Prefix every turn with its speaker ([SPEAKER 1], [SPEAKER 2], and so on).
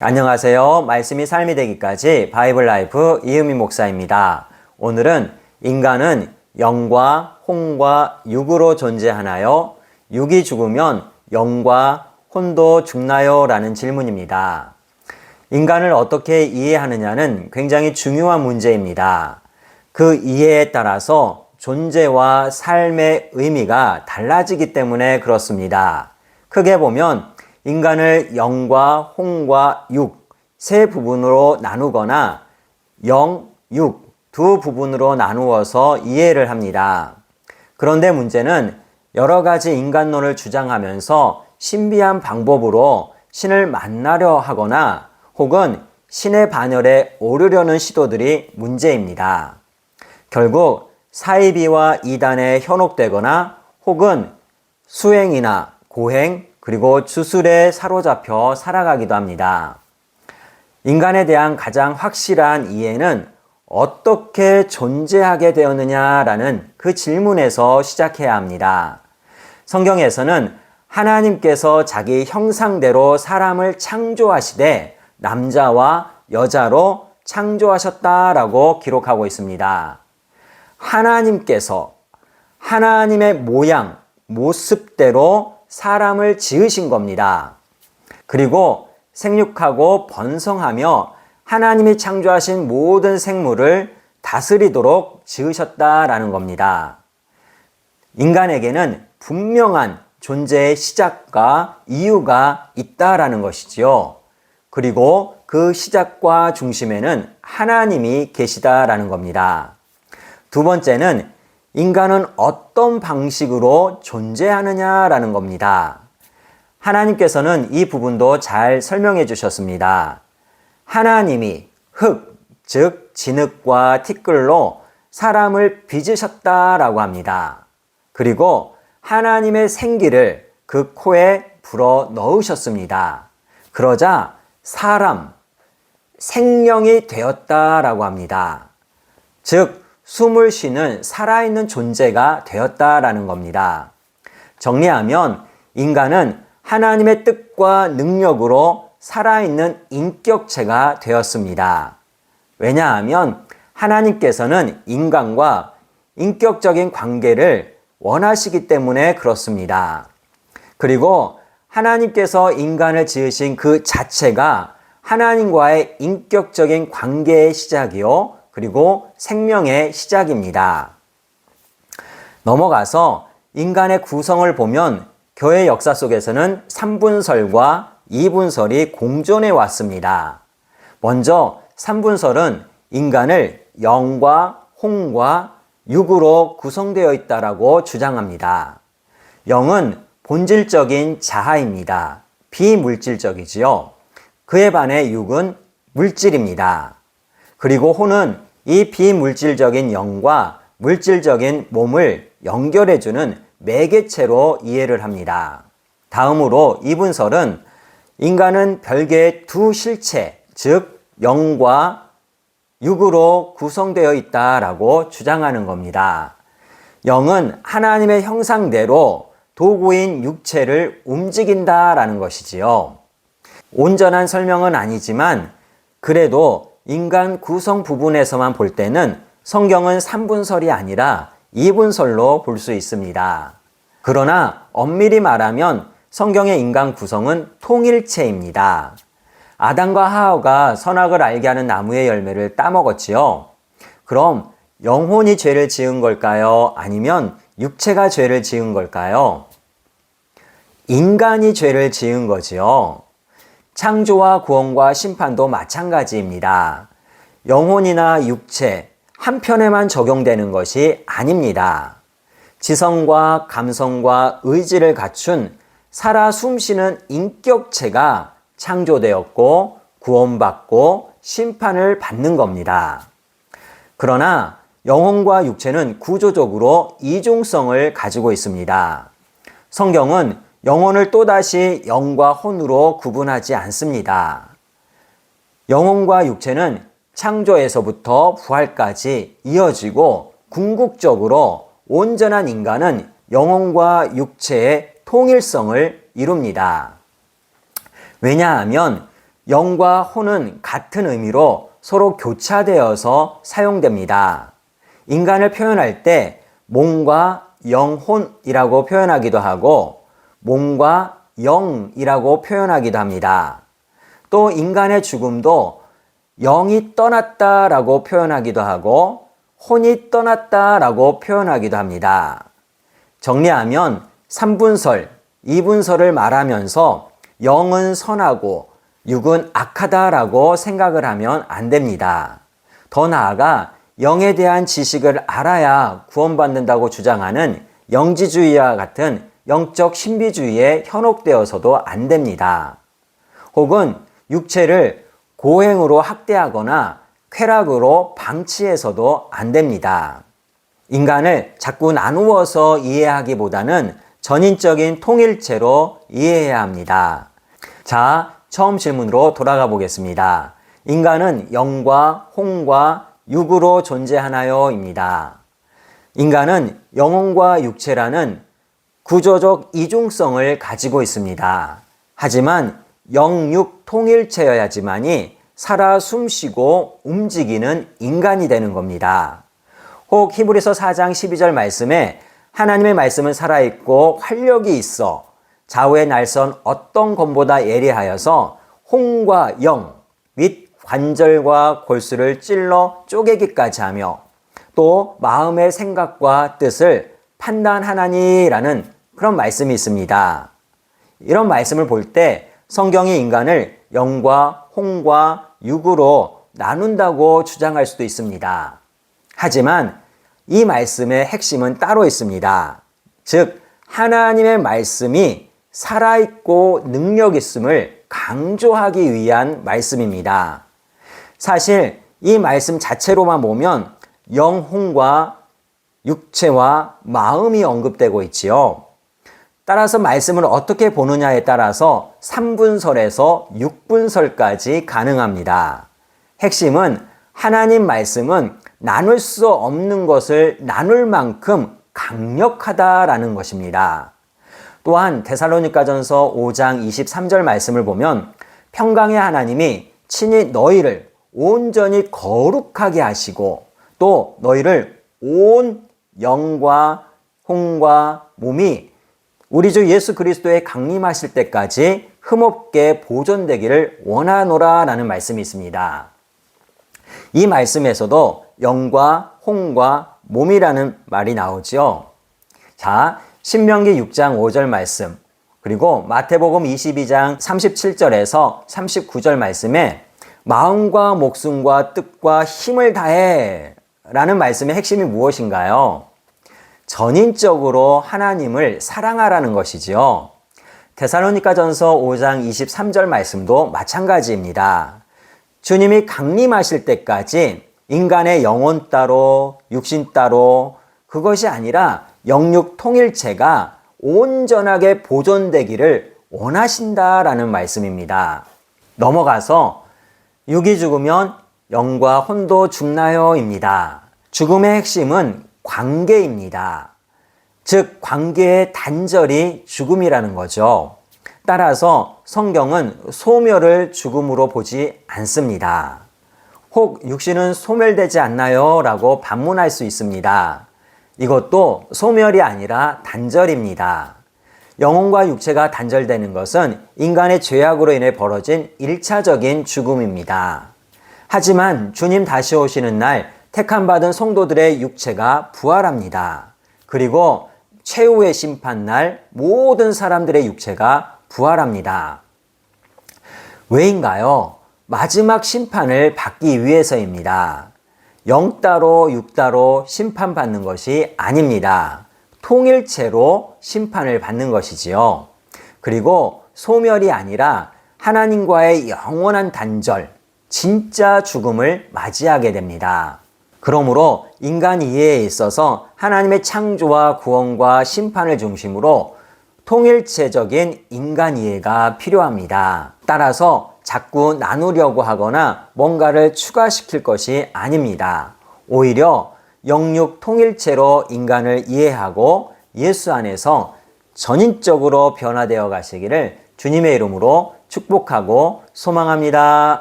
[SPEAKER 1] 안녕하세요. 말씀이 삶이 되기까지 바이블 라이프 이은미 목사입니다. 오늘은 인간은 영과 혼과 육으로 존재하나요? 육이 죽으면 영과 혼도 죽나요? 라는 질문입니다. 인간을 어떻게 이해하느냐는 굉장히 중요한 문제입니다. 그 이해에 따라서 존재와 삶의 의미가 달라지기 때문에 그렇습니다. 크게 보면 인간을 영과 혼과 육 세 부분으로 나누거나 영, 육 두 부분으로 나누어서 이해를 합니다. 그런데 문제는 여러 가지 인간론을 주장하면서 신비한 방법으로 신을 만나려 하거나 혹은 신의 반열에 오르려는 시도들이 문제입니다. 결국 사이비와 이단에 현혹되거나 혹은 수행이나 고행 그리고 주술에 사로잡혀 살아가기도 합니다. 인간에 대한 가장 확실한 이해는 어떻게 존재하게 되었느냐라는 그 질문에서 시작해야 합니다. 성경에서는 하나님께서 자기 형상대로 사람을 창조하시되 남자와 여자로 창조하셨다라고 기록하고 있습니다. 하나님께서 하나님의 모양, 모습대로 사람을 지으신 겁니다. 그리고 생육하고 번성하며 하나님이 창조하신 모든 생물을 다스리도록 지으셨다라는 겁니다. 인간에게는 분명한 존재의 시작과 이유가 있다라는 것이지요. 그리고 그 시작과 중심에는 하나님이 계시다라는 겁니다. 두 번째는 인간은 어떤 방식으로 존재하느냐라는 겁니다. 하나님께서는 이 부분도 잘 설명해 주셨습니다. 하나님이 흙, 즉 진흙과 티끌로 사람을 빚으셨다라고 합니다. 그리고 하나님의 생기를 그 코에 불어 넣으셨습니다. 그러자 사람, 생명이 되었다라고 합니다. 즉 숨을 쉬는 살아있는 존재가 되었다라는 겁니다. 정리하면 인간은 하나님의 뜻과 능력으로 살아있는 인격체가 되었습니다. 왜냐하면 하나님께서는 인간과 인격적인 관계를 원하시기 때문에 그렇습니다. 그리고 하나님께서 인간을 지으신 그 자체가 하나님과의 인격적인 관계의 시작이요. 그리고 생명의 시작입니다. 넘어가서 인간의 구성을 보면 교회 역사 속에서는 3분설과 2분설이 공존해 왔습니다. 먼저 3분설은 인간을 영과 혼과 육으로 구성되어 있다라고 주장합니다. 영은 본질적인 자아입니다. 비물질적이지요. 그에 반해 육은 물질입니다. 그리고 혼은 이 비물질적인 영과 물질적인 몸을 연결해주는 매개체로 이해를 합니다. 다음으로 이분설은 인간은 별개의 두 실체, 즉 영과 육으로 구성되어 있다라고 주장하는 겁니다. 영은 하나님의 형상대로 도구인 육체를 움직인다라는 것이지요. 온전한 설명은 아니지만 그래도 인간 구성 부분에서만 볼 때는 성경은 3분설이 아니라 2분설로 볼 수 있습니다. 그러나 엄밀히 말하면 성경의 인간 구성은 통일체입니다. 아담과 하와가 선악을 알게 하는 나무의 열매를 따먹었지요. 그럼 영혼이 죄를 지은 걸까요? 아니면 육체가 죄를 지은 걸까요? 인간이 죄를 지은 거지요. 창조와 구원과 심판도 마찬가지입니다. 영혼이나 육체 한편에만 적용되는 것이 아닙니다. 지성과 감성과 의지를 갖춘 살아 숨쉬는 인격체가 창조되었고 구원받고 심판을 받는 겁니다. 그러나 영혼과 육체는 구조적으로 이중성을 가지고 있습니다. 성경은 영혼을 또다시 영과 혼으로 구분하지 않습니다. 영혼과 육체는 창조에서부터 부활까지 이어지고 궁극적으로 온전한 인간은 영혼과 육체의 통일성을 이룹니다. 왜냐하면 영과 혼은 같은 의미로 서로 교차되어서 사용됩니다. 인간을 표현할 때 몸과 영혼이라고 표현하기도 하고 몸과 영이라고 표현하기도 합니다. 또 인간의 죽음도 영이 떠났다라고 표현하기도 하고 혼이 떠났다라고 표현하기도 합니다. 정리하면 3분설, 2분설을 말하면서 영은 선하고 육은 악하다라고 생각을 하면 안 됩니다. 더 나아가 영에 대한 지식을 알아야 구원받는다고 주장하는 영지주의와 같은 영적 신비주의에 현혹되어서도 안 됩니다. 혹은 육체를 고행으로 학대하거나 쾌락으로 방치해서도 안 됩니다. 인간을 자꾸 나누어서 이해하기보다는 전인적인 통일체로 이해해야 합니다. 자, 처음 질문으로 돌아가 보겠습니다. 인간은 영과 혼과 육으로 존재하나요? 입니다. 인간은 영혼과 육체라는 구조적 이중성을 가지고 있습니다. 하지만 영육 통일체여야지만이 살아 숨쉬고 움직이는 인간이 되는 겁니다. 혹 히브리서 4장 12절 말씀에 하나님의 말씀은 살아있고 활력이 있어 좌우의 날선 어떤 검보다 예리하여서 혼과 영 및 관절과 골수를 찔러 쪼개기까지 하며 또 마음의 생각과 뜻을 판단하나니라는 그런 말씀이 있습니다. 이런 말씀을 볼 때 성경이 인간을 영과 혼과 육으로 나눈다고 주장할 수도 있습니다. 하지만 이 말씀의 핵심은 따로 있습니다. 즉 하나님의 말씀이 살아있고 능력 있음을 강조하기 위한 말씀입니다. 사실 이 말씀 자체로만 보면 영혼과 육체와 마음이 언급되고 있지요. 따라서 말씀을 어떻게 보느냐에 따라서 3분설에서 6분설까지 가능합니다. 핵심은 하나님 말씀은 나눌 수 없는 것을 나눌 만큼 강력하다라는 것입니다. 또한 데살로니가전서 5장 23절 말씀을 보면 평강의 하나님이 친히 너희를 온전히 거룩하게 하시고 또 너희를 온 영과 혼과 몸이 우리 주 예수 그리스도의 강림하실 때까지 흠없게 보존되기를 원하노라 라는 말씀이 있습니다. 이 말씀에서도 영과 혼과 몸이라는 말이 나오죠. 자, 신명기 6장 5절 말씀 그리고 마태복음 22장 37절에서 39절 말씀에 마음과 목숨과 뜻과 힘을 다해 라는 말씀의 핵심이 무엇인가요? 전인적으로 하나님을 사랑하라는 것이지요. 데살로니가전서 5장 23절 말씀도 마찬가지입니다. 주님이 강림하실 때까지 인간의 영혼 따로 육신 따로 그것이 아니라 영육 통일체가 온전하게 보존되기를 원하신다라는 말씀입니다. 넘어가서 육이 죽으면 영과 혼도 죽나요? 입니다. 죽음의 핵심은 관계입니다. 즉 관계의 단절이 죽음이라는 거죠. 따라서 성경은 소멸을 죽음으로 보지 않습니다. 혹 육신은 소멸되지 않나요? 라고 반문할 수 있습니다. 이것도 소멸이 아니라 단절입니다. 영혼과 육체가 단절되는 것은 인간의 죄악으로 인해 벌어진 1차적인 죽음입니다. 하지만 주님 다시 오시는 날 택함받은 성도들의 육체가 부활합니다. 그리고 최후의 심판날 모든 사람들의 육체가 부활합니다. 왜인가요? 마지막 심판을 받기 위해서입니다. 영 따로 육 따로 심판받는 것이 아닙니다. 통일체로 심판을 받는 것이지요. 그리고 소멸이 아니라 하나님과의 영원한 단절, 진짜 죽음을 맞이하게 됩니다. 그러므로 인간 이해에 있어서 하나님의 창조와 구원과 심판을 중심으로 통일체적인 인간 이해가 필요합니다. 따라서 자꾸 나누려고 하거나 뭔가를 추가시킬 것이 아닙니다. 오히려 영육 통일체로 인간을 이해하고 예수 안에서 전인적으로 변화되어 가시기를 주님의 이름으로 축복하고 소망합니다.